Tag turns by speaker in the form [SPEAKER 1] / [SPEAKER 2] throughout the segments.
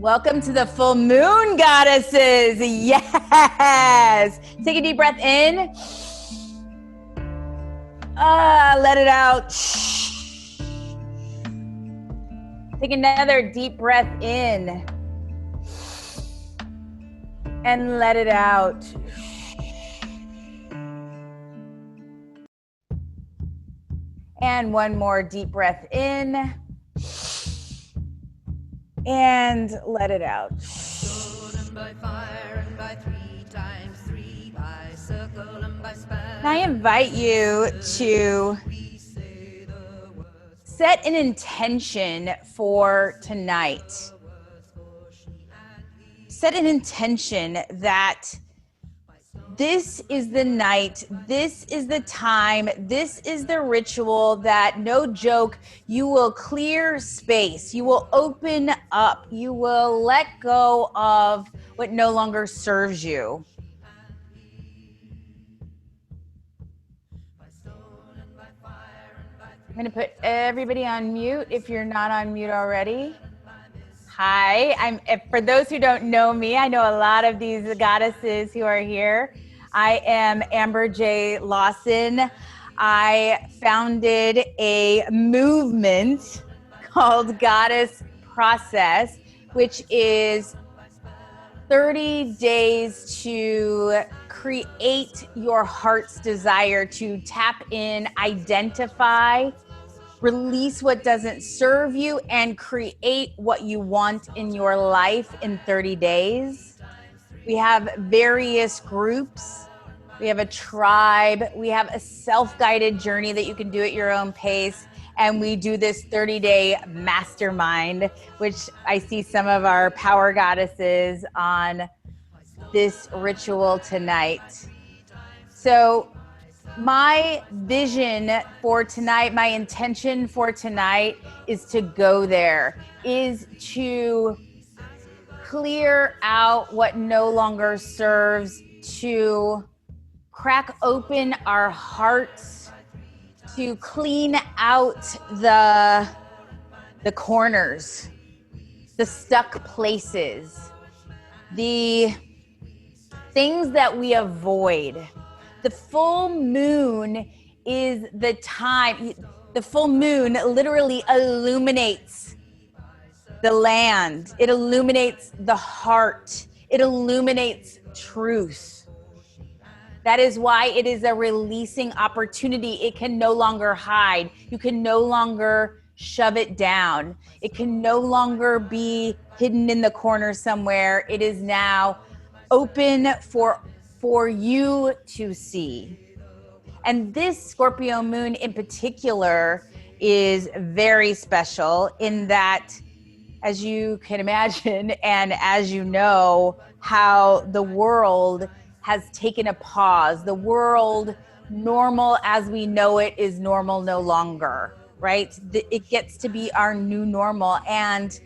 [SPEAKER 1] Welcome to the full moon, goddesses. Yes. Take a deep breath in. Let it out. Take another deep breath in. And let it out. And one more deep breath in. And let it out. I invite you to set an intention for tonight. Set an intention that this is the night, this is the time, this is the ritual that, no joke, you will clear space, you will open up, you will let go of what no longer serves you. I'm going to put everybody on mute if you're not on mute already. Hi, for those who don't know me, I know a lot of these goddesses who are here. I am Amber J. Lawson. I founded a movement called Goddess Process, which is 30 days to create your heart's desire, to tap in, identify, release what doesn't serve you, and create what you want in your life in 30 days. We have various groups. We have a tribe. We have a self-guided journey that you can do at your own pace. And we do this 30-day mastermind, which I see some of our power goddesses on this ritual tonight. So my vision for tonight, my intention for tonight is to go there, is to clear out what no longer serves, to crack open our hearts, to clean out the corners, the stuck places, the things that we avoid. The full moon is the time. The full moon literally illuminates the land. It illuminates the heart. It illuminates truth. That is why it is a releasing opportunity. It can no longer hide. You can no longer shove it down. It can no longer be hidden in the corner somewhere. It is now open for you to see. And this Scorpio moon in particular is very special in that, as you can imagine, and as you know, how the world has taken a pause. The world, normal as we know it, is normal no longer, right? It gets to be our new normal. And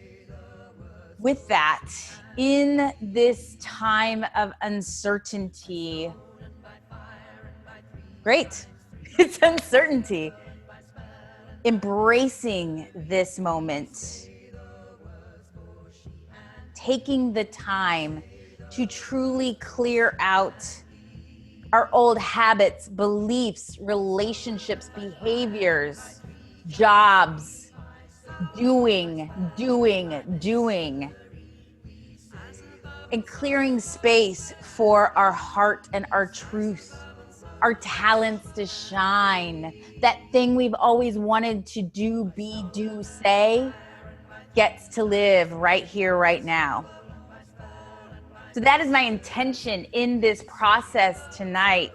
[SPEAKER 1] with that, in this time of uncertainty, great, it's uncertainty. Embracing this moment, taking the time to truly clear out our old habits, beliefs, relationships, behaviors, jobs, doing, and clearing space for our heart and our truth, our talents to shine. That thing we've always wanted to do, be, do, say, gets to live right here, right now. So that is my intention in this process tonight,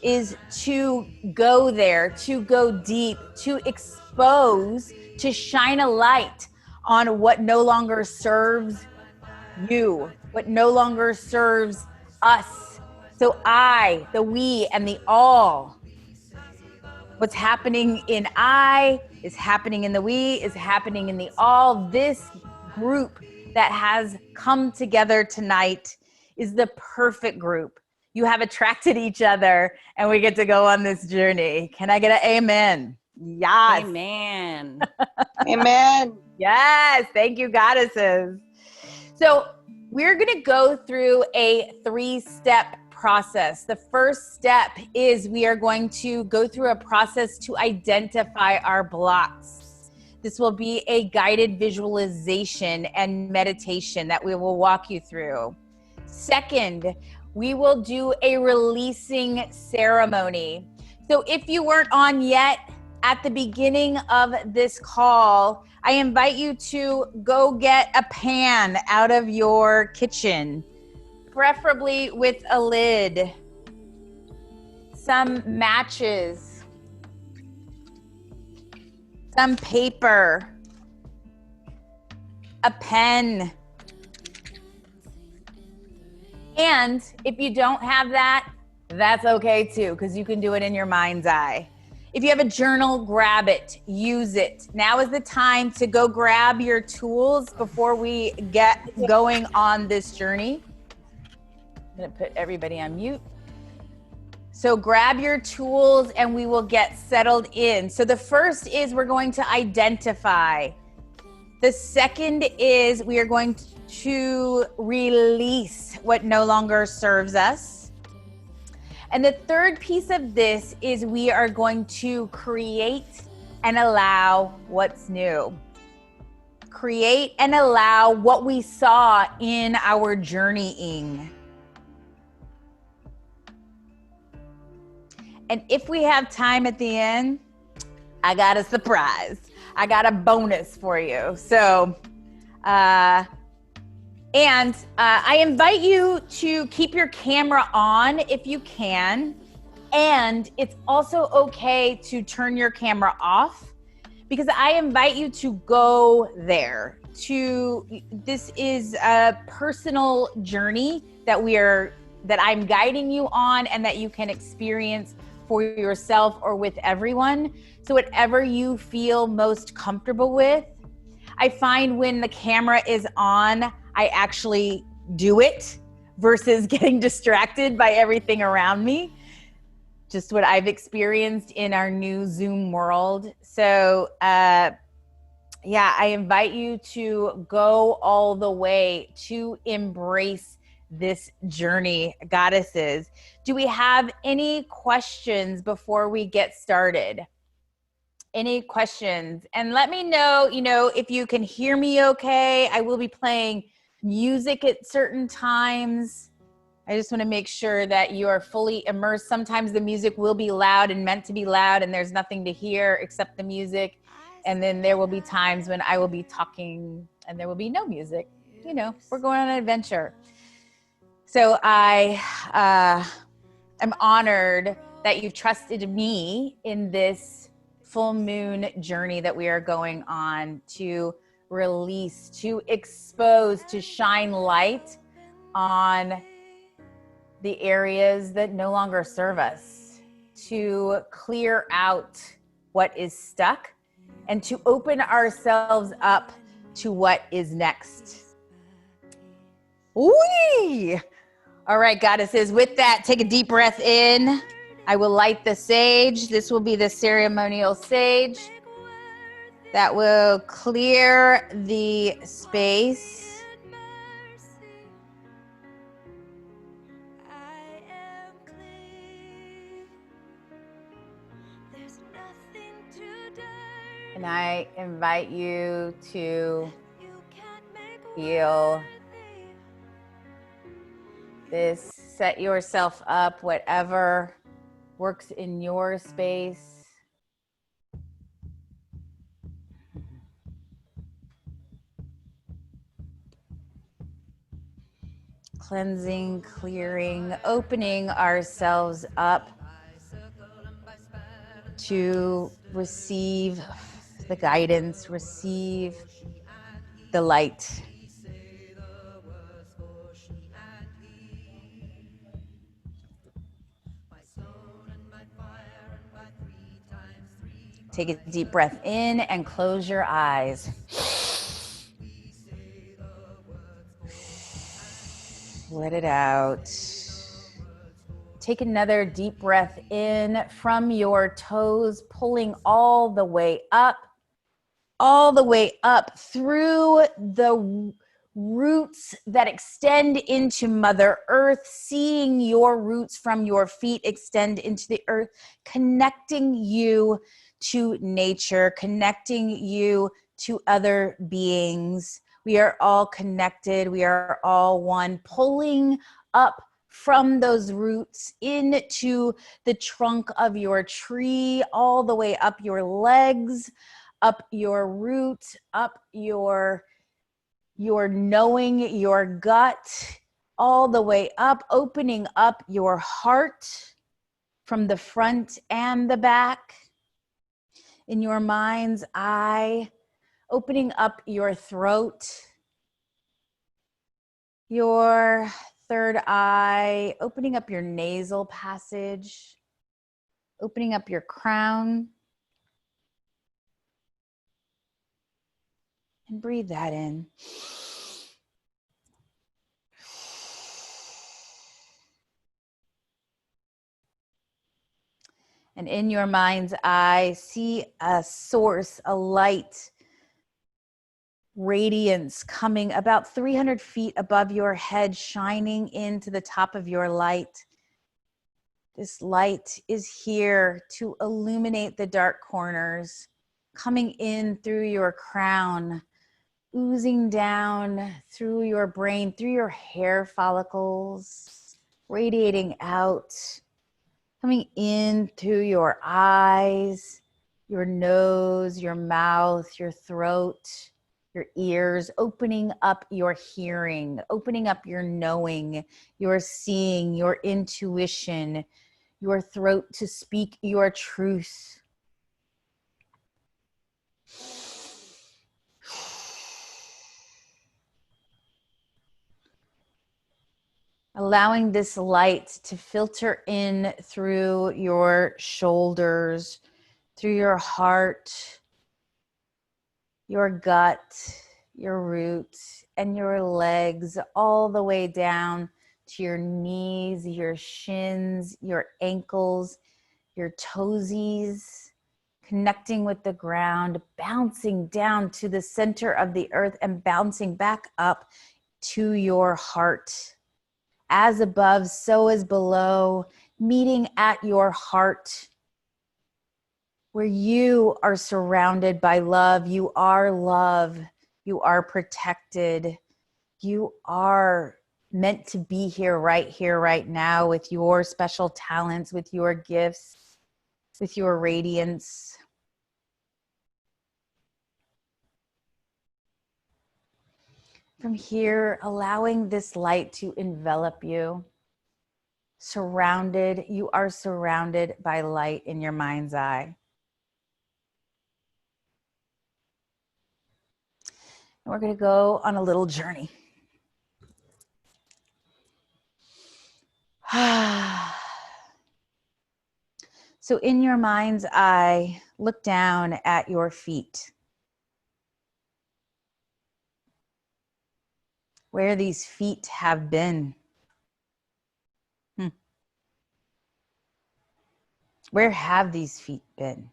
[SPEAKER 1] is to go there, to go deep, to expose, to shine a light on what no longer serves you, what no longer serves us. So I, the we, and the all. What's happening in I is happening in the we, is happening in the all. This group that has come together tonight is the perfect group. You have attracted each other, and we get to go on this journey. Can I get an amen? Yes.
[SPEAKER 2] Amen.
[SPEAKER 3] Amen.
[SPEAKER 1] Yes. Thank you, goddesses. So we're going to go through a 3-step process. The first step is we are going to go through a process to identify our blocks. This will be a guided visualization and meditation that we will walk you through. Second, we will do a releasing ceremony. So if you weren't on yet, at the beginning of this call, I invite you to go get a pan out of your kitchen, preferably with a lid, some matches, some paper, a pen. And if you don't have that, that's okay too, because you can do it in your mind's eye. If you have a journal, grab it, use it. Now is the time to go grab your tools before we get going on this journey. I'm gonna put everybody on mute. So grab your tools and we will get settled in. So the first is we're going to identify. The second is we are going to release what no longer serves us. And the third piece of this is we are going to create and allow what's new. Create and allow what we saw in our journeying. And if we have time at the end, I got a surprise. I got a bonus for you. So, I invite you to keep your camera on if you can. And it's also okay to turn your camera off, because I invite you to go there. This is a personal journey that I'm guiding you on and that you can experience for yourself or with everyone. So whatever you feel most comfortable with. I find when the camera is on, I actually do it versus getting distracted by everything around me. Just what I've experienced in our new Zoom world. So I invite you to go all the way to embrace this journey, goddesses. Do we have any questions before we get started? Any questions? And let me know, if you can hear me okay. I will be playing music at certain times. I just want to make sure that you are fully immersed. Sometimes the music will be loud and meant to be loud and there's nothing to hear except the music. And then there will be times when I will be talking and there will be no music. We're going on an adventure. So I am honored that you trusted me in this full moon journey that we are going on to release, to expose, to shine light on the areas that no longer serve us, to clear out what is stuck and to open ourselves up to what is next. Whee! All right, goddesses, with that, take a deep breath in. I will light the sage. This will be the ceremonial sage that will clear the space. And I invite you to feel this. Set yourself up, whatever works in your space. Cleansing, clearing, opening ourselves up to receive the guidance, receive the light. Take a deep breath in and close your eyes. Let it out. Take another deep breath in from your toes, pulling all the way up through the roots that extend into Mother Earth, seeing your roots from your feet extend into the earth, connecting you to nature, connecting you to other beings. We are all connected. We are all one, pulling up from those roots into the trunk of your tree, all the way up your legs, up your root, up your knowing, your gut, all the way up, opening up your heart from the front and the back. In your mind's eye, opening up your throat, your third eye, opening up your nasal passage, opening up your crown. And breathe that in. And in your mind's eye, see a source, a light, radiance coming about 300 feet above your head, shining into the top of your light. This light is here to illuminate the dark corners, coming in through your crown, oozing down through your brain, through your hair follicles, radiating out, coming in through your eyes, your nose, your mouth, your throat, your ears, opening up your hearing, opening up your knowing, your seeing, your intuition, your throat to speak your truth. Allowing this light to filter in through your shoulders, through your heart, your gut, your roots, and your legs, all the way down to your knees, your shins, your ankles, your toesies, connecting with the ground, bouncing down to the center of the earth and bouncing back up to your heart. As above, so is below, meeting at your heart, where you are surrounded by love. You are love. You are protected. You are meant to be here, right now, with your special talents, with your gifts, with your radiance. From here, allowing this light to envelop you. Surrounded, you are surrounded by light in your mind's eye. And we're going to go on a little journey. So in your mind's eye, look down at your feet. Where these feet have been. Where have these feet been?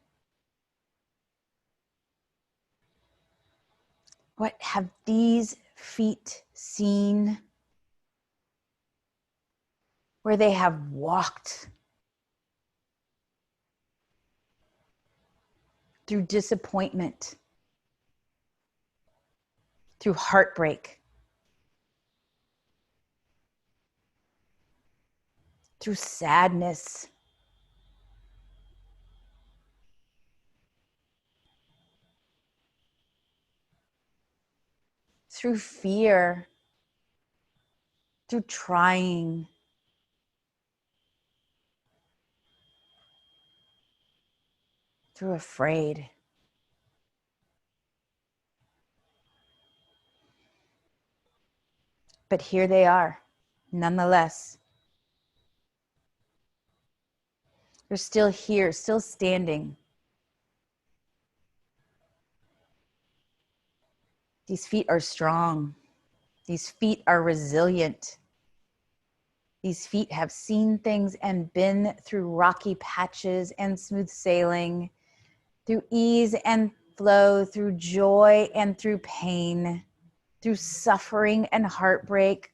[SPEAKER 1] What have these feet seen? Where they have walked through disappointment, through heartbreak, through sadness, through fear, through trying, through afraid. But here they are, nonetheless. They're still here, still standing. These feet are strong. These feet are resilient. These feet have seen things and been through rocky patches and smooth sailing, through ease and flow, through joy and through pain. through suffering and heartbreak.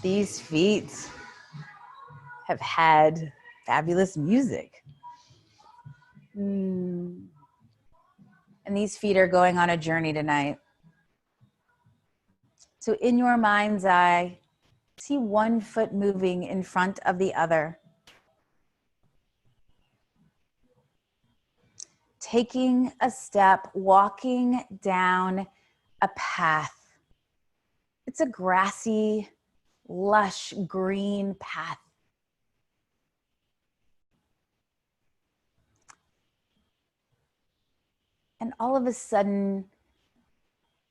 [SPEAKER 1] These feet have had fabulous music. And these feet are going on a journey tonight. So in your mind's eye, see one foot moving in front of the other. Taking a step, walking down a path. It's a grassy, lush, green path. And all of a sudden,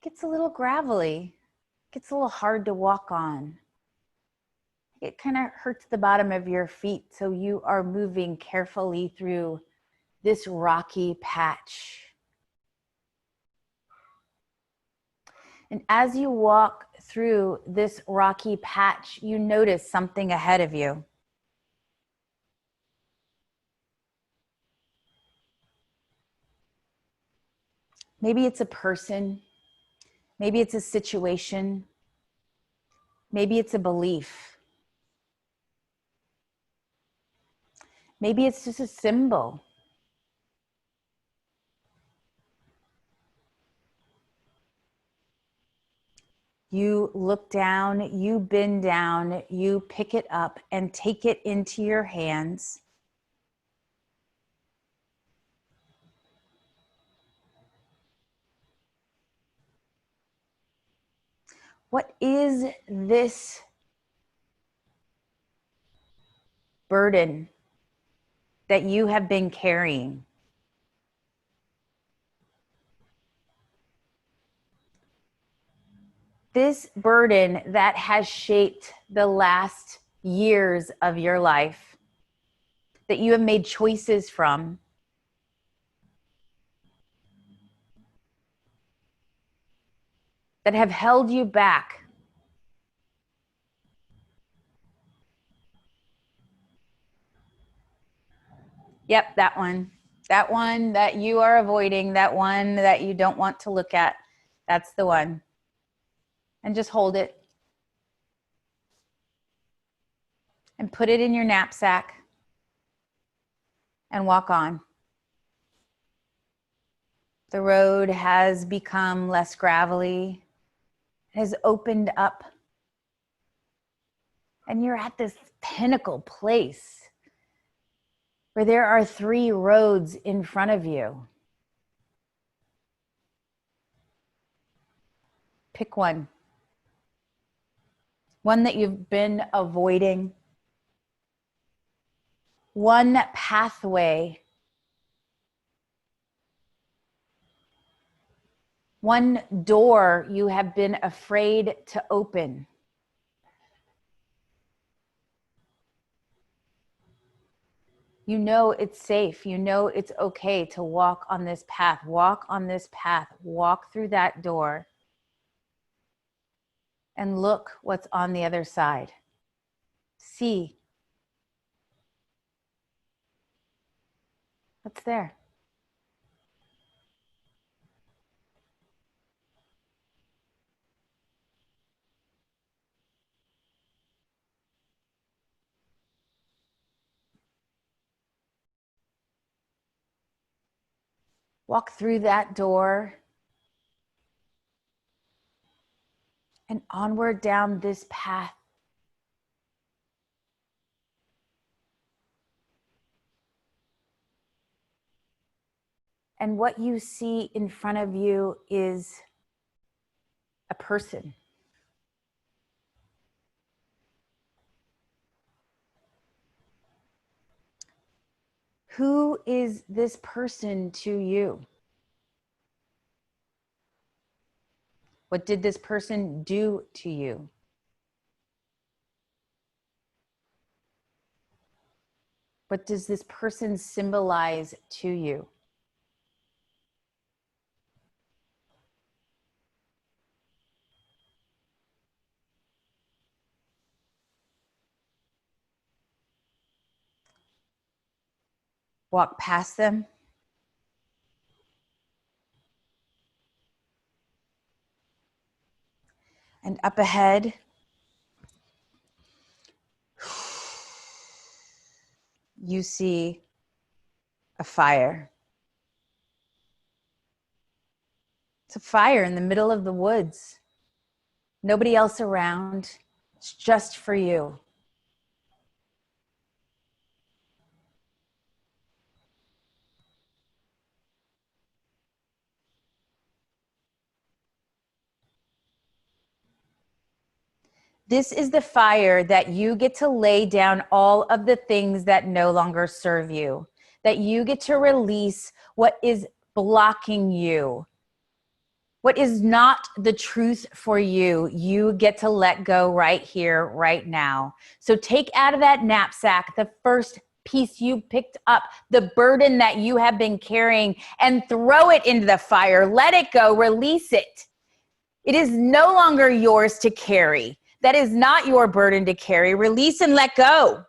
[SPEAKER 1] it gets a little gravelly, gets a little hard to walk on. It kind of hurts the bottom of your feet, so you are moving carefully through this rocky patch. And as you walk through this rocky patch, you notice something ahead of you. Maybe it's a person, maybe it's a situation, maybe it's a belief. Maybe it's just a symbol. You look down, you bend down, you pick it up and take it into your hands. What is this burden that you have been carrying? This burden that has shaped the last years of your life, that you have made choices from, that have held you back. Yep, that one. That one that you are avoiding, that one that you don't want to look at. That's the one. And just hold it. And put it in your knapsack. And walk on. The road has become less gravelly. It has opened up. And you're at this pinnacle place where there are 3 roads in front of you. Pick one. One that you've been avoiding. One pathway. One door you have been afraid to open. You know it's safe. You know it's okay to walk on this path. Walk on this path. Walk through that door. And look what's on the other side. See what's there. Walk through that door and onward down this path. And what you see in front of you is a person. Who is this person to you? What did this person do to you? What does this person symbolize to you? Walk past them. up ahead. You see a fire. It's a fire in the middle of the woods. Nobody else around. It's just for you. This is the fire that you get to lay down all of the things that no longer serve you, that you get to release what is blocking you, what is not the truth for you. You get to let go right here, right now. So take out of that knapsack the first piece you picked up, the burden that you have been carrying, and throw it into the fire. Let it go, release it. It is no longer yours to carry. That is not your burden to carry. Release and let go.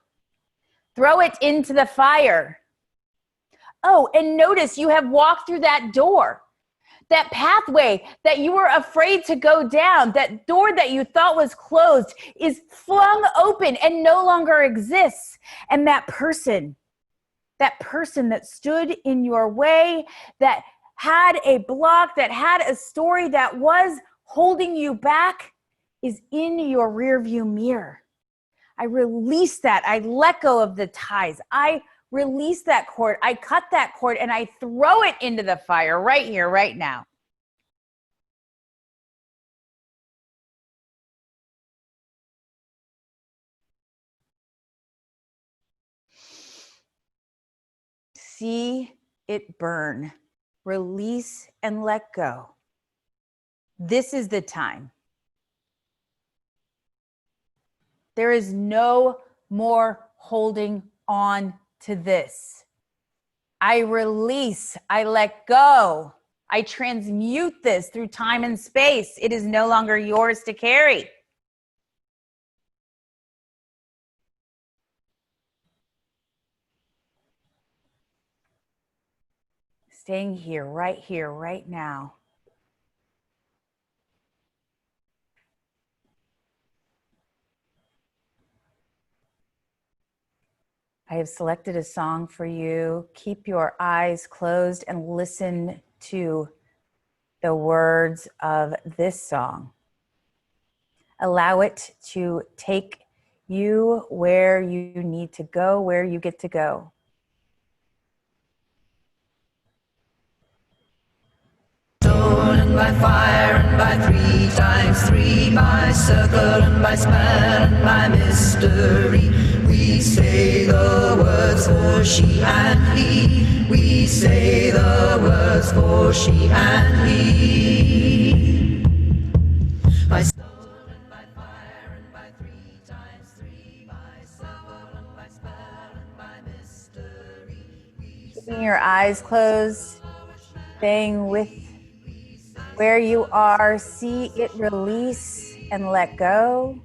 [SPEAKER 1] Throw it into the fire. Oh, and notice you have walked through that door, that pathway that you were afraid to go down, that door that you thought was closed is flung open and no longer exists. And that person that stood in your way, that had a block, that had a story that was holding you back, is in your rearview mirror. I release that. I let go of the ties. I release that cord. I cut that cord and I throw it into the fire right here, right now. See it burn. Release and let go. This is the time. There is no more holding on to this. I release, I let go. I transmute this through time and space. It is no longer yours to carry. Staying here, right now. I have selected a song for you. Keep your eyes closed and listen to the words of this song. Allow it to take you where you need to go, where you get to go.
[SPEAKER 2] Stone and by fire and by 3 times 3, by circle and by spell and by mystery. We say the words for she and he. We say the words for she and he. By stone and by fire and by 3 times 3, by circle and by spell and by mystery.
[SPEAKER 1] Keeping your eyes closed, staying with where you are, see it release and let go.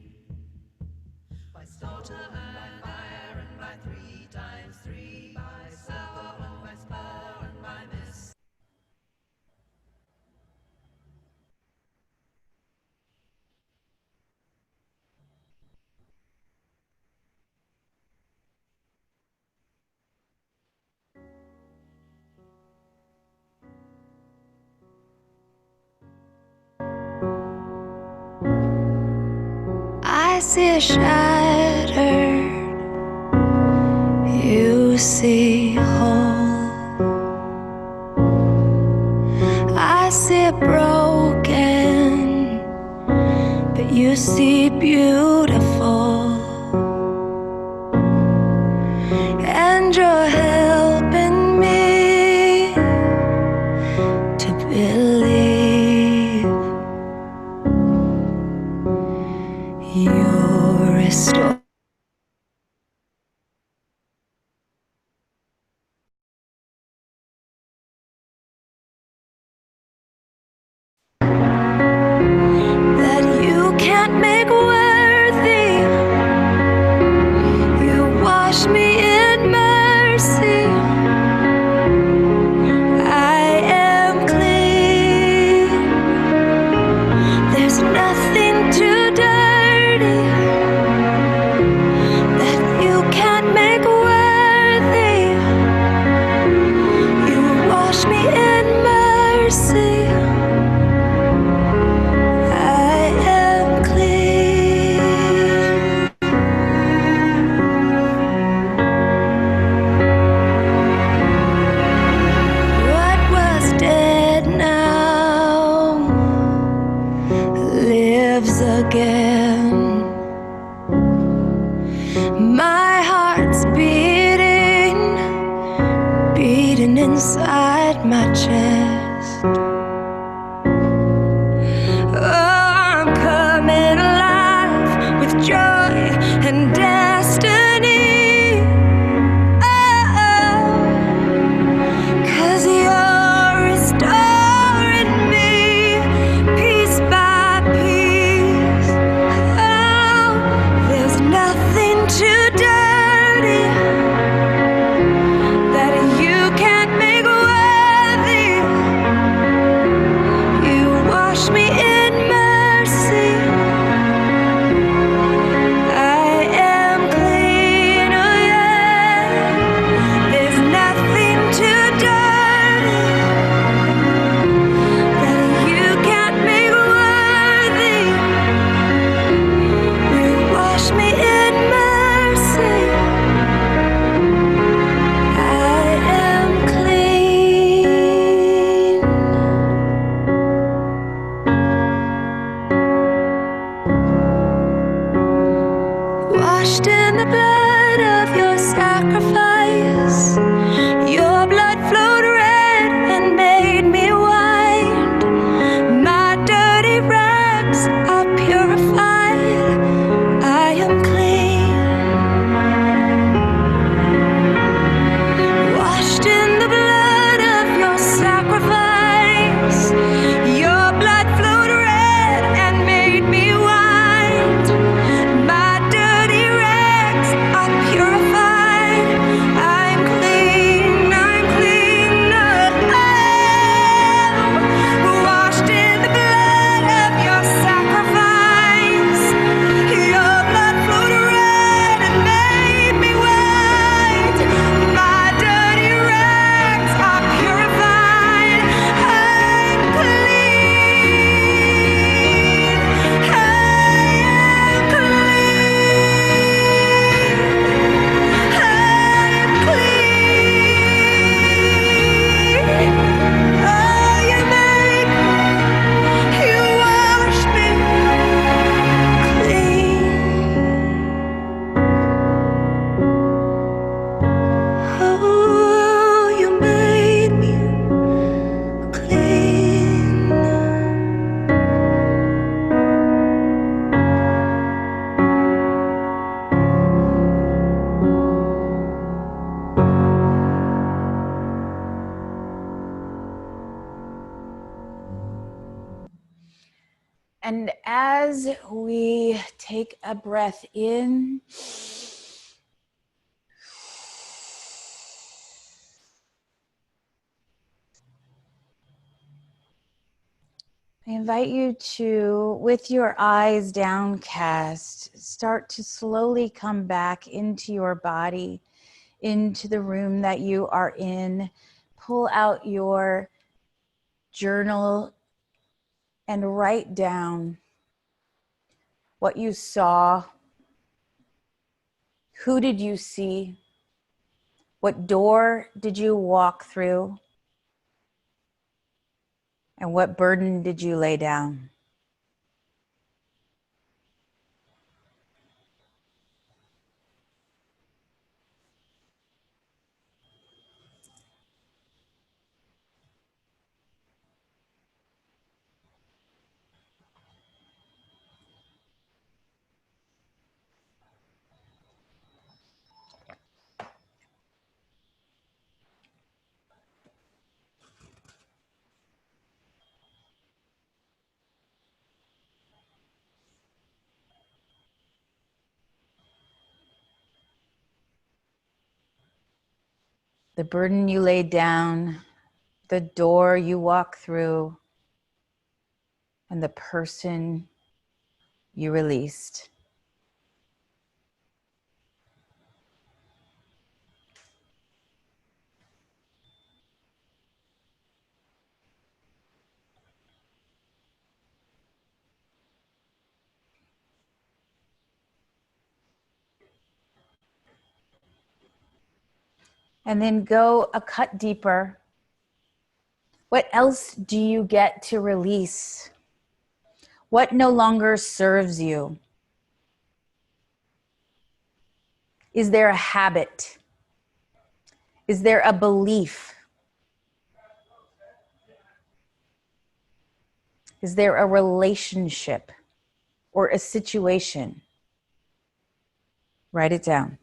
[SPEAKER 3] I see shattered, you see whole. I see broken, but you see beautiful. And you're helping me to believe you're restored. That you can't make worth beating inside my chest. Oh, I'm coming alive with joy and destiny. Oh, 'cause you're restoring me piece by piece. Oh, there's nothing too dirty that you can't make worthy. You wash me in mercy. I am clean, oh yeah. There's nothing too dirty that you can't make worthy. You wash me in mercy. I am clean. Washed in the blood of your sacrifice. Your blood flowed red and made me white. My dirty rags are purified. I am clean. Washed in the blood of your sacrifice. Your blood flowed red and made me white. My dirty rags are purified. I'm clean, I'm clean. Oh, washed in the blood of your sacrifice. Your blood flowed red and made me white. My dirty rags are purified. I'm clean. I am clean. Oh, you make, you wash me clean. Oh, you made me clean.
[SPEAKER 1] And as we take a breath in, I invite you to, with your eyes downcast, start to slowly come back into your body, into the room that you are in. Pull out your journal and write down what you saw. Who did you see? What door did you walk through? And what burden did you lay down? The burden you laid down, the door you walked through, and the person you released. And then go a cut deeper. What else do you get to release? What no longer serves you? Is there a habit? Is there a belief? Is there a relationship or a situation? Write it down.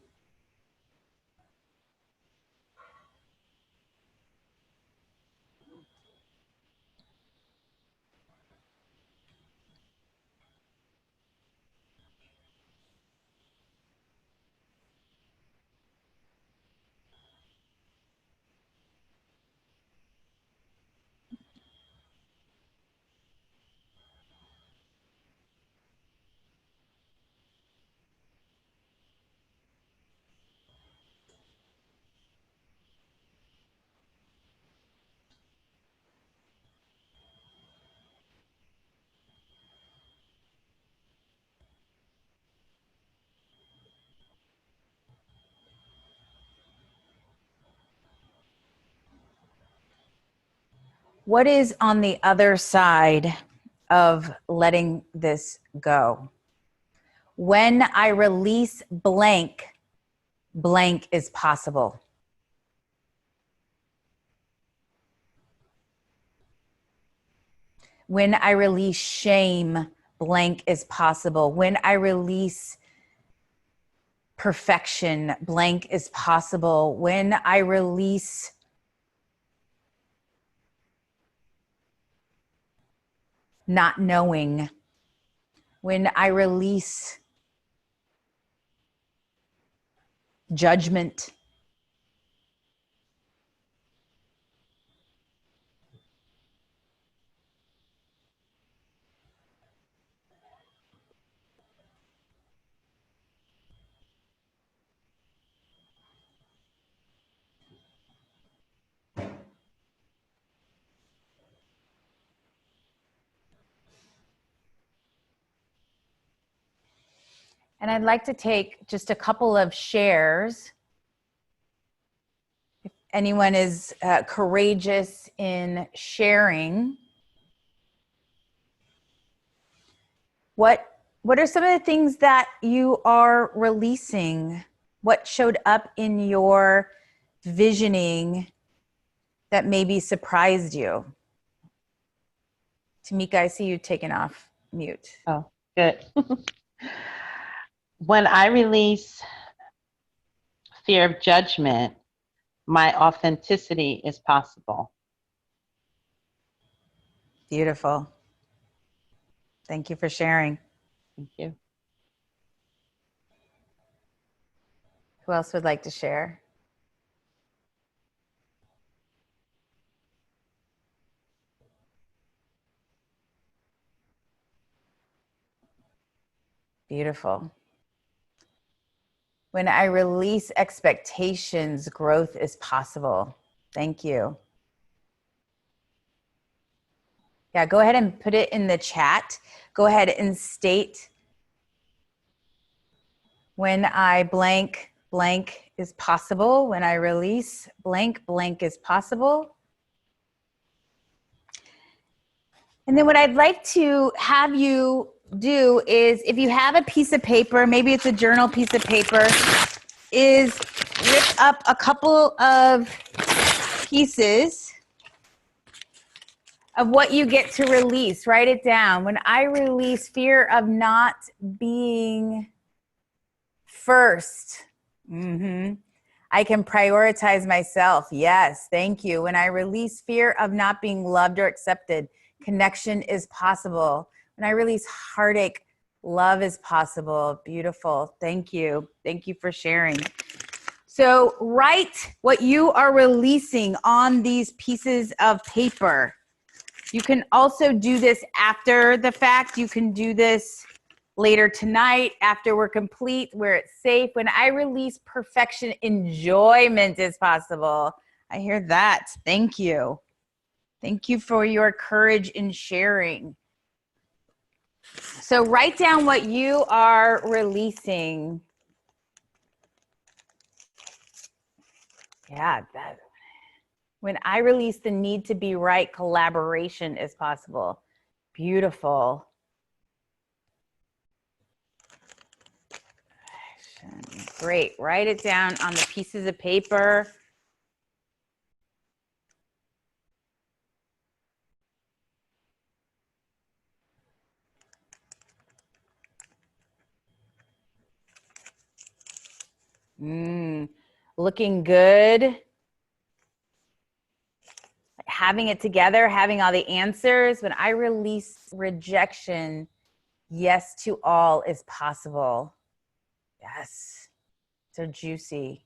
[SPEAKER 1] What is on the other side of letting this go? When I release blank, blank is possible. When I release shame, blank is possible. When I release perfection, blank is possible. When I release not knowing, when I release judgment, and I'd like to take just a couple of shares. If anyone is courageous in sharing, what are some of the things that you are releasing? What showed up in your visioning that maybe surprised you? Tamika, I see you taken off mute.
[SPEAKER 4] Oh, good. When I release fear of judgment, my authenticity is possible.
[SPEAKER 1] Beautiful. Thank you for sharing.
[SPEAKER 4] Thank you.
[SPEAKER 1] Who else would like to share? Beautiful. When I release expectations, growth is possible. Thank you. Yeah, go ahead and put it in the chat. Go ahead and state when I blank, blank is possible. When I release blank, blank is possible. And then what I'd like to have you do is, if you have a piece of paper, maybe it's a journal piece of paper, is rip up a couple of pieces of what you get to release. Write it down. When I release fear of not being first, I can prioritize myself. Yes, thank you. When I release fear of not being loved or accepted, connection is possible. When I release heartache, love is possible. Beautiful. Thank you. Thank you for sharing. So write what you are releasing on these pieces of paper. You can also do this after the fact. You can do this later tonight after we're complete, where it's safe. When I release perfection, enjoyment is possible. I hear that. Thank you. Thank you for your courage in sharing. So write down what you are releasing. Yeah, that. When I release the need to be right, collaboration is possible. Beautiful. Great. Write it down on the pieces of paper. Looking good. Having it together, having all the answers. When I release rejection, yes to all is possible. Yes. So juicy.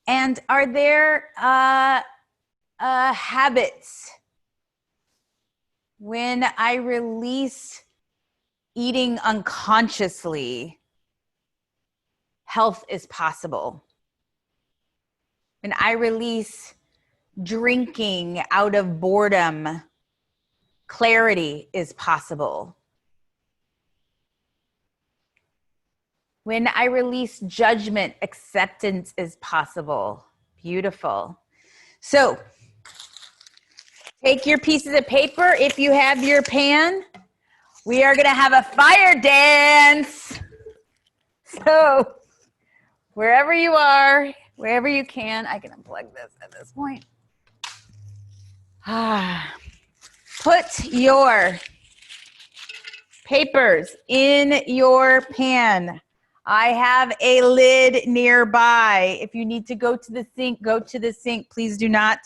[SPEAKER 1] And are there habits when I release eating unconsciously, health is possible? When I release drinking out of boredom, clarity is possible. When I release judgment, acceptance is possible. Beautiful. So take your pieces of paper. If you have your pan, we are going to have a fire dance. So wherever you are, wherever you can, I can unplug this at this point. Put your papers in your pan. I have a lid nearby. If you need to go to the sink, go to the sink. Please do not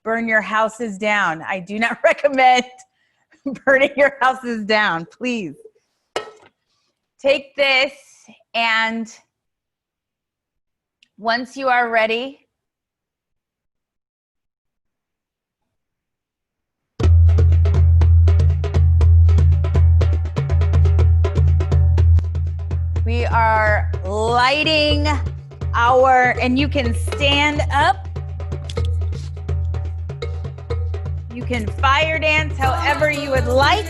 [SPEAKER 1] burn your houses down. I do not recommend burning your houses down, please. Take this, and once you are ready, we are lighting and you can stand up. You can fire dance however you would like.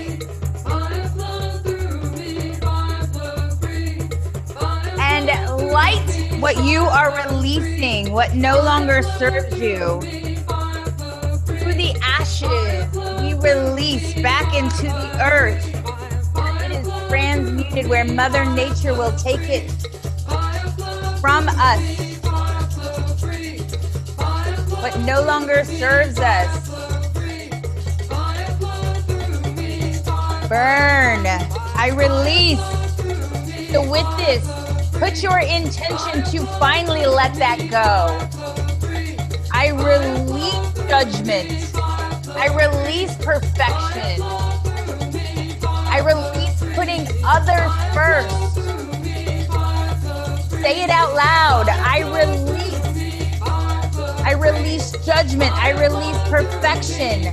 [SPEAKER 1] And light what you are releasing, what no longer serves you. Through the ashes, we release back into the earth. It is transmuted where Mother Nature will take it from us. What no longer serves us. Burn. I release. So with this, put your intention to finally let that go. I release judgment. I release perfection. I release putting others first. Say it out loud. I release judgment. I release perfection.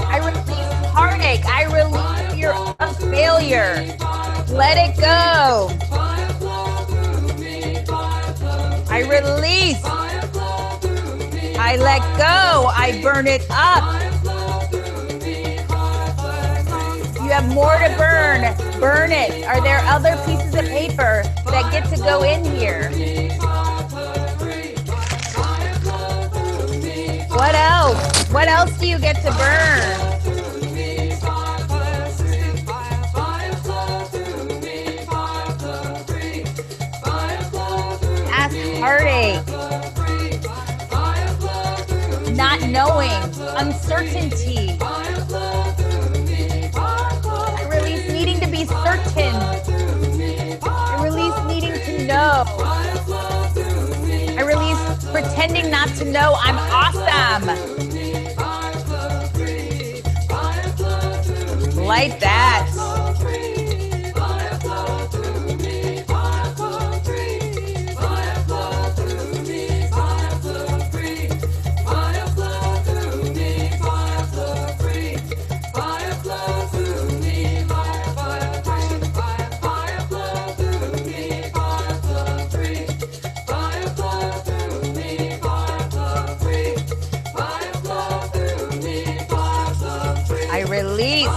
[SPEAKER 1] I release heartache. I release fear of failure. Let it go. I release. I let go. I burn it up. You have more to burn. Burn it. Are there other pieces of paper that get to go in here? What else? What else do you get to burn? Past heartache. Not knowing. Uncertainty. I release needing to be certain. I release needing to know. I release pretending not to know I'm awesome. Like that. I release.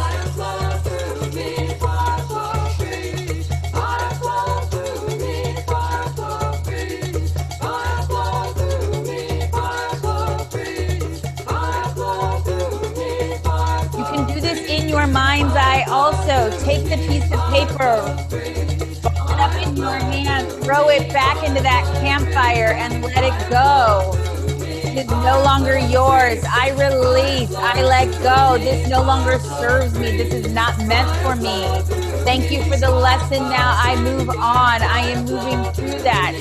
[SPEAKER 1] You can do this in your mind's eye also. Take the piece of paper, fold it up in your hand, throw it back into that campfire and let it go. It is no longer yours. I release. I let go. This no longer serves me. This is not meant for me. Thank you for the lesson. Now I move on. I am moving through that.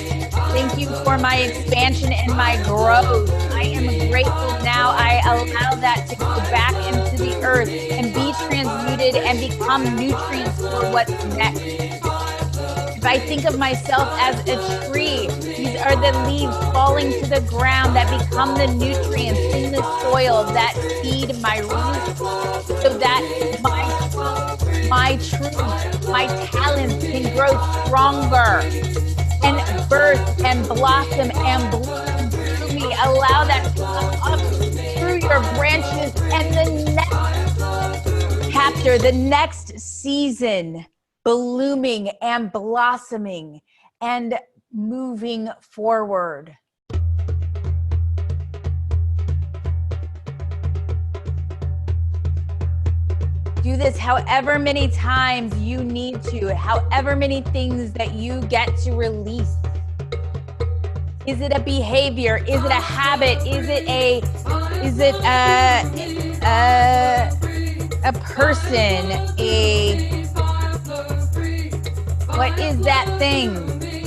[SPEAKER 1] Thank you for my expansion and my growth. I am grateful now. I allow that to go back into the earth and be transmuted and become nutrients for what's next. If I think of myself as a tree, these are the leaves falling to the ground that become the nutrients in the soil that feed my roots so that my truth, my talents can grow stronger and birth and blossom and bloom through me. Allow that to come up through your branches and the next chapter, the next season, blooming and blossoming and moving forward. Do this however many times you need to, however mmany things that you get to release. Is it a behavior? Is it a habit? Is it a person? What is that thing?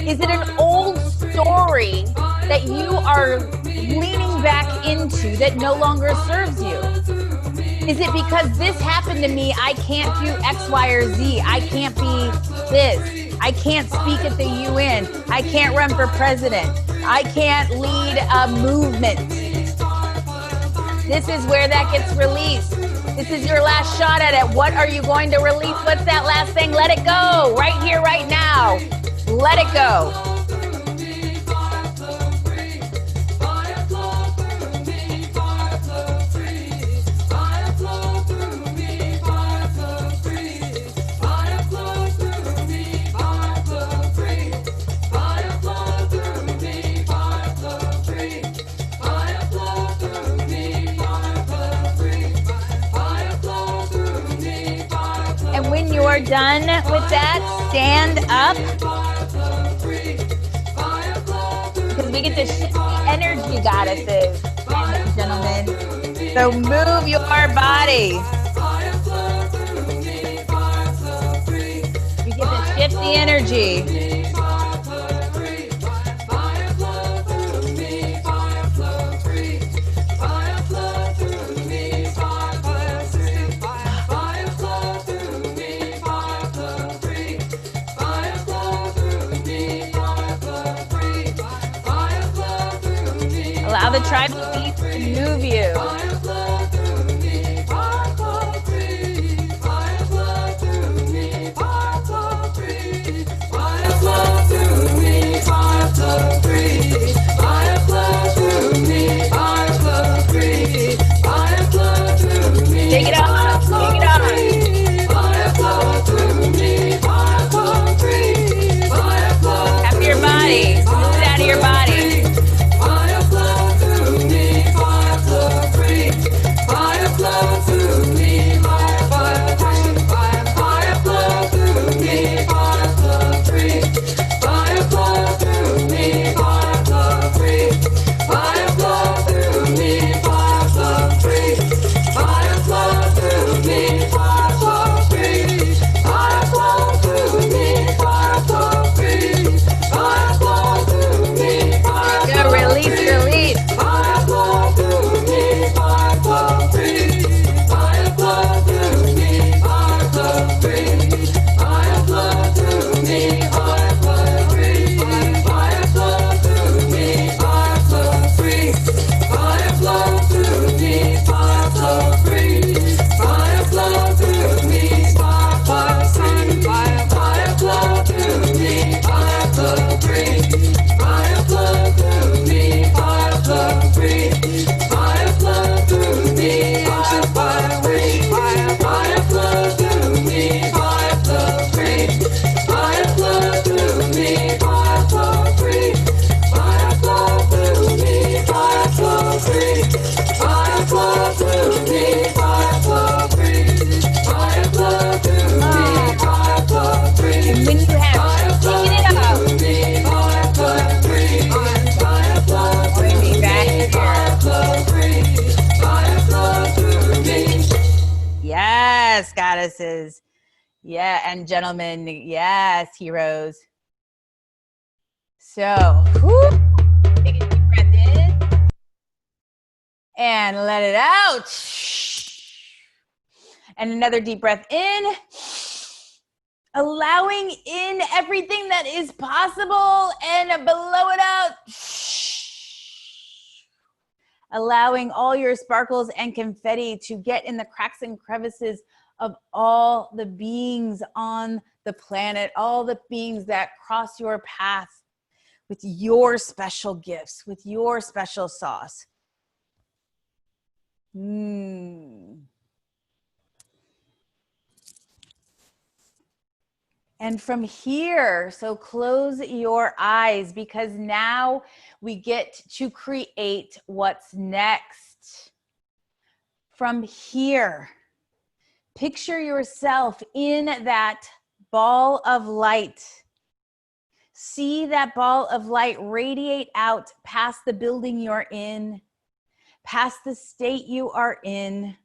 [SPEAKER 1] Is it an old story that you are leaning back into that no longer serves you? Is it because this happened to me, I can't do X, Y, or Z? I can't be this. I can't speak at the UN. I can't run for president. I can't lead a movement. This is where that gets released. This is your last shot at it. What are you going to release? What's that last thing? Let it go. Right here, right now. Let it go. When you're done with that, stand up. Because we get to shift the energy, goddesses and gentlemen. So move your body. We get to shift the energy. Allow the tribal beats to move you. Take it on, take it on. Tap your body, move it out of your body. Yes, goddesses. Yeah, and gentlemen, yes, heroes. So, whew, take a deep breath in and let it out. And another deep breath in, allowing in everything that is possible and blow it out. Allowing all your sparkles and confetti to get in the cracks and crevices of all the beings on the planet, all the beings that cross your path with your special gifts, with your special sauce. And from here, so close your eyes because now we get to create what's next. From here, picture yourself in that ball of light. See that ball of light radiate out past the building you're in, past the state you are in,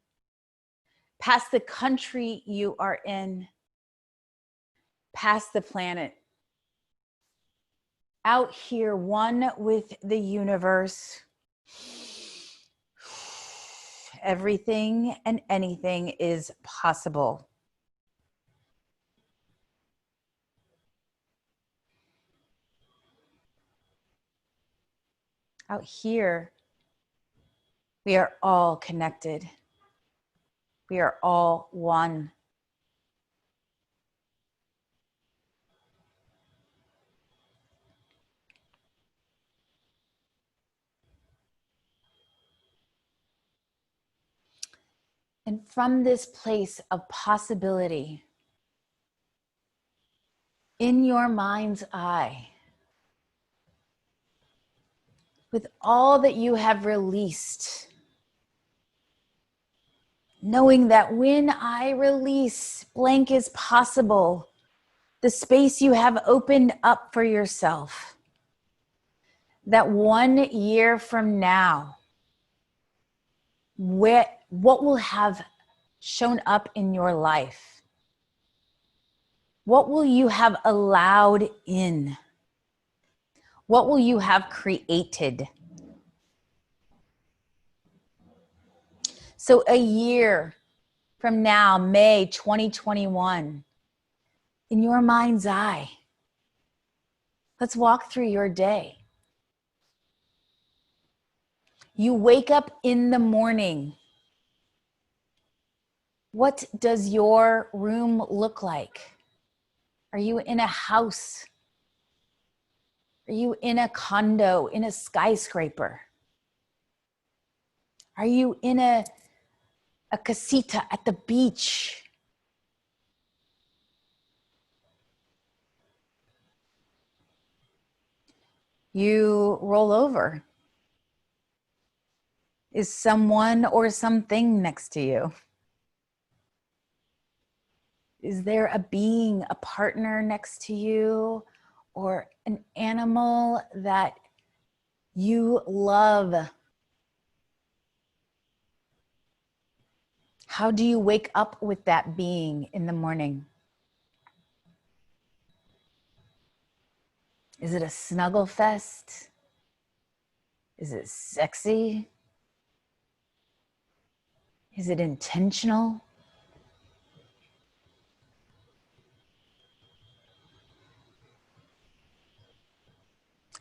[SPEAKER 1] past the country you are in, past the planet. Out here, one with the universe. Everything and anything is possible. Out here, we are all connected. We are all one. And from this place of possibility, in your mind's eye, with all that you have released, knowing that when I release, blank is possible, the space you have opened up for yourself, that 1 year from now, what will have shown up in your life? What will you have allowed in? What will you have created? So a year from now, May 2021, in your mind's eye, let's walk through your day. You wake up in the morning. What does your room look like? Are you in a house? Are you in a condo, in a skyscraper? Are you in a casita at the beach? You roll over. Is someone or something next to you? Is there a being, a partner next to you, or an animal that you love? How do you wake up with that being in the morning? Is it a snuggle fest? Is it sexy? Is it intentional?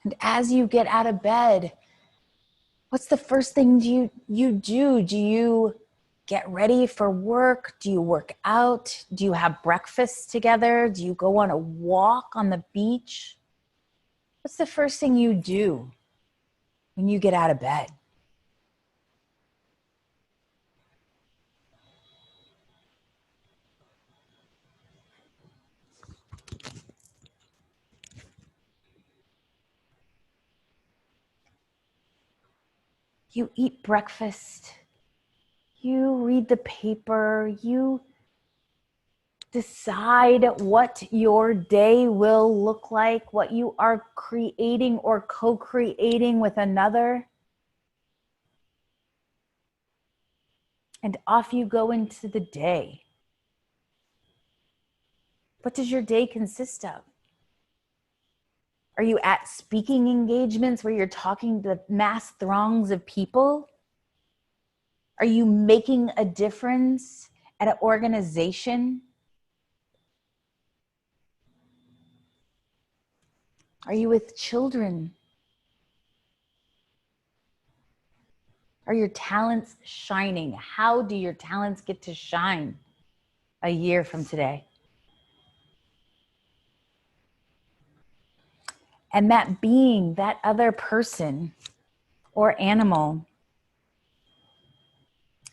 [SPEAKER 1] And as you get out of bed, what's the first thing you do? Do you get ready for work? Do you work out? Do you have breakfast together? Do you go on a walk on the beach? What's the first thing you do when you get out of bed? You eat breakfast. You read the paper. You decide what your day will look like, what you are creating or co-creating with another. And off you go into the day. What does your day consist of? Are you at speaking engagements where you're talking to mass throngs of people? Are you making a difference at an organization? Are you with children? Are your talents shining? How do your talents get to shine a year from today? And that being, that other person or animal,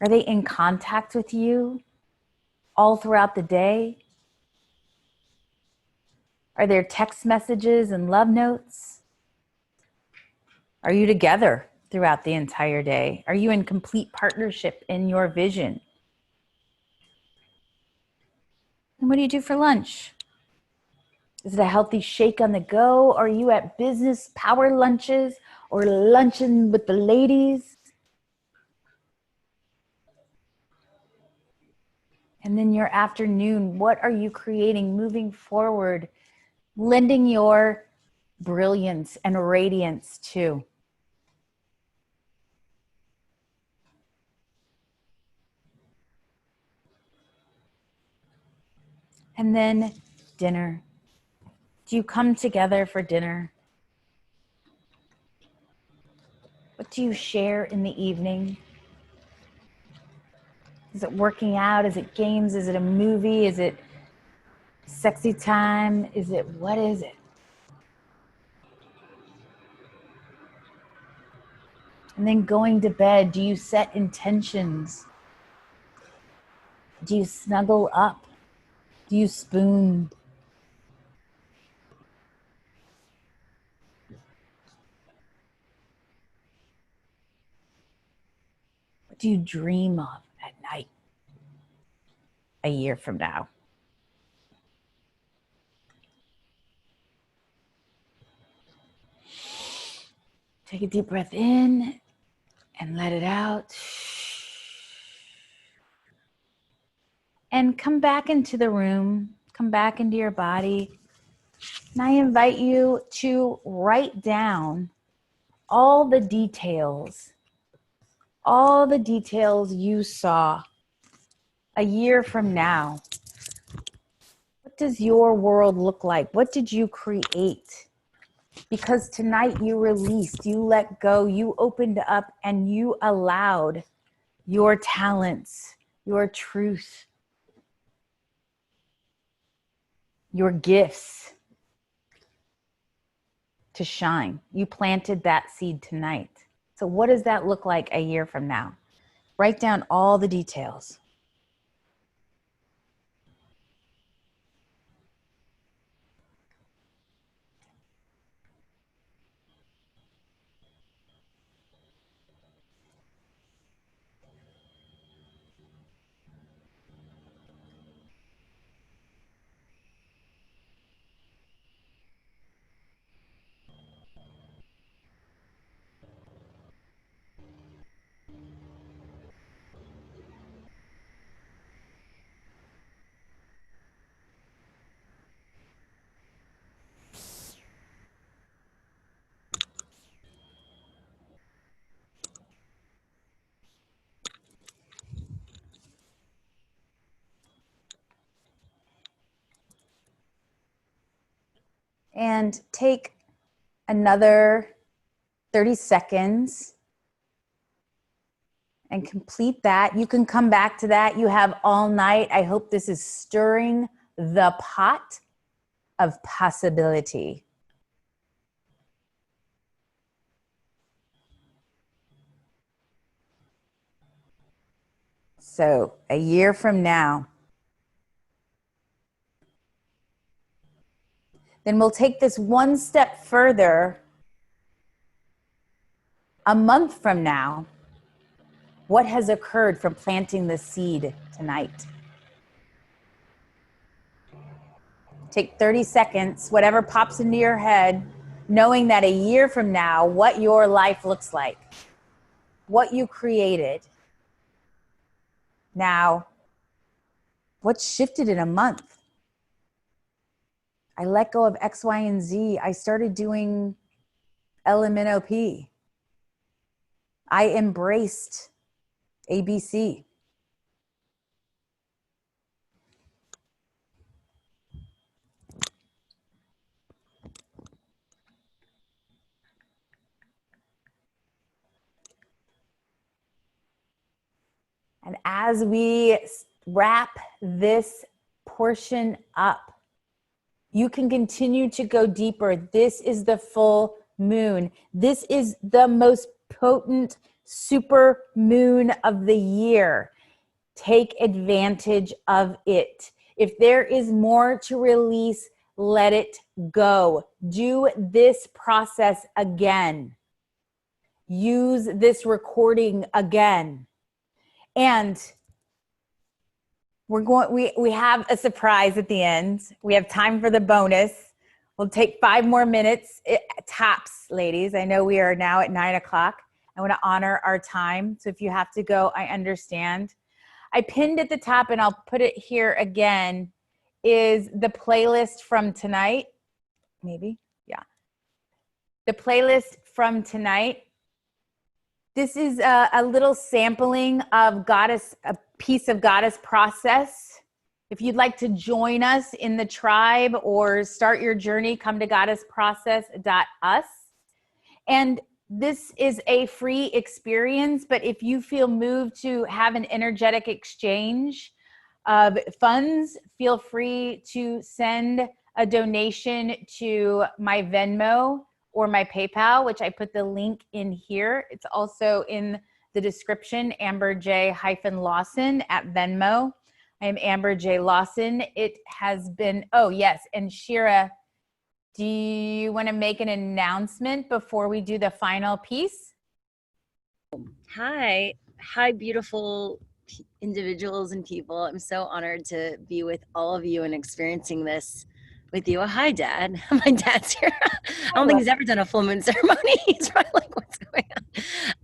[SPEAKER 1] are they in contact with you all throughout the day? Are there text messages and love notes? Are you together throughout the entire day? Are you in complete partnership in your vision? And what do you do for lunch? Is it a healthy shake on the go? Are you at business power lunches or luncheon with the ladies? And then your afternoon, what are you creating moving forward, lending your brilliance and radiance to? And then dinner. Do you come together for dinner? What do you share in the evening? Is it working out? Is it games? Is it a movie? Is it sexy time? What is it? And then going to bed, do you set intentions? Do you snuggle up? Do you spoon? What do you dream of at night a year from now? Take a deep breath in and let it out. And come back into the room, come back into your body. And I invite you to write down all the details you saw a year from now. What does your world look like? What did you create? Because tonight you released, you let go, you opened up, and you allowed your talents, your truth, your gifts to shine. You planted that seed tonight. So what does that look like a year from now? Write down all the details. And take another 30 seconds and complete that. You can come back to that. You have all night. I hope this is stirring the pot of possibility. So a year from now, then we'll take this one step further. A month from now, what has occurred from planting the seed tonight? Take 30 seconds, whatever pops into your head, knowing that a year from now, what your life looks like, what you created. Now, what shifted in a month? I let go of X, Y, and Z. I started doing LMNOP. I embraced ABC. And as we wrap this portion up, you can continue to go deeper. This is the full moon. This is the most potent super moon of the year. Take advantage of it. If there is more to release, let it go. Do this process again. Use this recording again. And we have a surprise at the end. We have time for the bonus. We'll take 5 more minutes, tops, ladies. I know we are now at 9 o'clock. I want to honor our time. So if you have to go, I understand. I pinned at the top, and I'll put it here again, is the playlist from tonight. Maybe, yeah. The playlist from tonight. This is a little sampling of a piece of Goddess Process. If you'd like to join us in the tribe or start your journey, come to goddessprocess.us. And this is a free experience, but if you feel moved to have an energetic exchange of funds, feel free to send a donation to my Venmo or my PayPal, which I put the link in here. It's also in the description, Amber J-Lawson at Venmo. I am Amber J. Lawson. It has been, oh yes, and Shira, do you want to make an announcement before we do the final piece?
[SPEAKER 5] Hi, beautiful individuals and people. I'm so honored to be with all of you and experiencing this with you. Oh, hi, Dad. My dad's here. I don't think he's ever done a full moon ceremony. He's probably like, what's going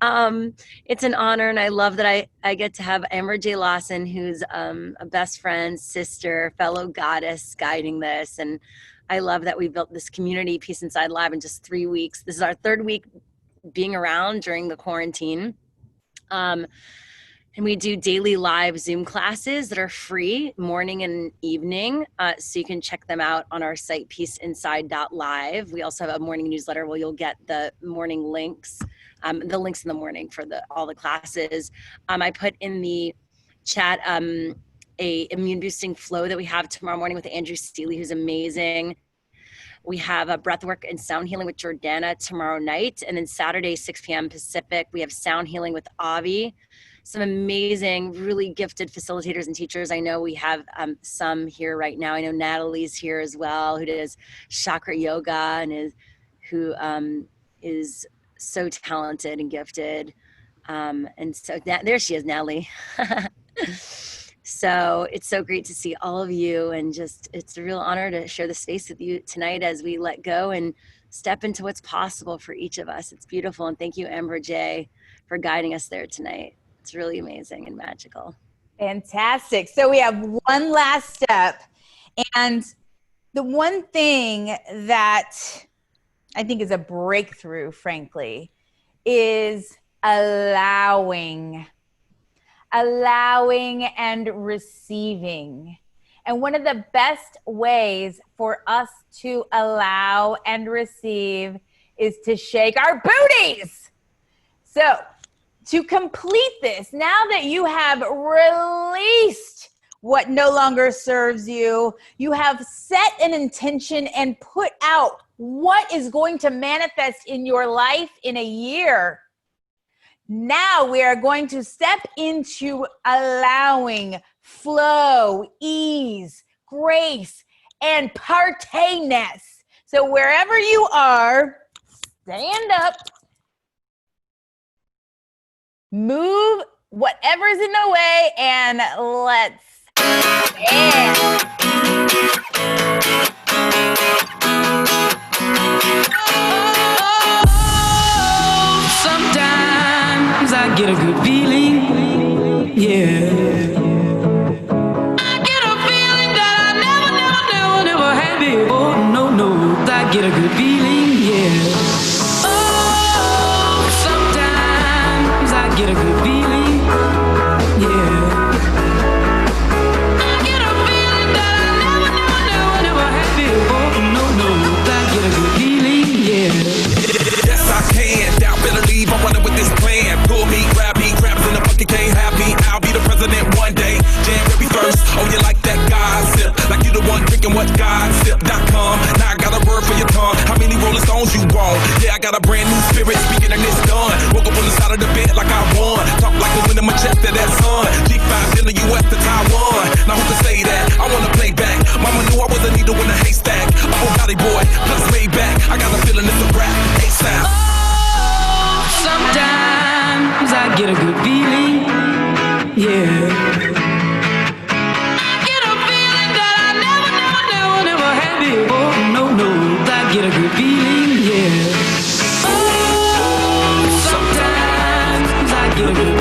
[SPEAKER 5] on? It's an honor, and I love that I get to have Amber J. Lawson, who's a best friend, sister, fellow goddess, guiding this. And I love that we built this community, Peace Inside Live, in just 3 weeks. This is our 3rd week being around during the quarantine. And we do daily live Zoom classes that are free, morning and evening. So you can check them out on our site, peaceinside.live. We also have a morning newsletter where you'll get the morning links, the links in the morning for all the classes. I put in the chat a immune boosting flow that we have tomorrow morning with Andrew Steele, who's amazing. We have a breathwork and sound healing with Jordana tomorrow night. And then Saturday, 6 p.m. Pacific, we have sound healing with Avi. Some amazing, really gifted facilitators and teachers. I know we have some here right now. I know Natalie's here as well, who does chakra yoga and who is so talented and gifted. And so there she is, Natalie. So it's so great to see all of you, and just it's a real honor to share the space with you tonight as we let go and step into what's possible for each of us. It's beautiful, and thank you, Amber J, for guiding us there tonight. It's really amazing and magical.
[SPEAKER 1] Fantastic. So we have one last step, and the one thing that I think is a breakthrough, frankly, is allowing and receiving. And one of the best ways for us to allow and receive is to shake our booties. So to complete this, now that you have released what no longer serves you, you have set an intention and put out what is going to manifest in your life in a year. Now we are going to step into allowing, flow, ease, grace, and partayness. So wherever you are, stand up, move whatever's in the way, and let's dance.
[SPEAKER 2] I get a good feeling, yeah. I get a feeling that I never had before.
[SPEAKER 6] whatgodsip.com. Now I got a word for your tongue. How many Rolling Stones you want? Yeah, I got a brand new spirit speaking and it's done. Woke up on the side of the bed like I won. Talk like the wind in my chest to that sun. G5 in the US to Taiwan. Now who can say that? I wanna play back. Mama knew I was a needle in a haystack. I'm a body boy, plus way back. I got a feeling it's a rap. ASAP.
[SPEAKER 2] Oh, sometimes I get a good feeling. Yeah. I get a feeling that I never had before. No, I get a good feeling, yeah. Oh, sometimes I get a good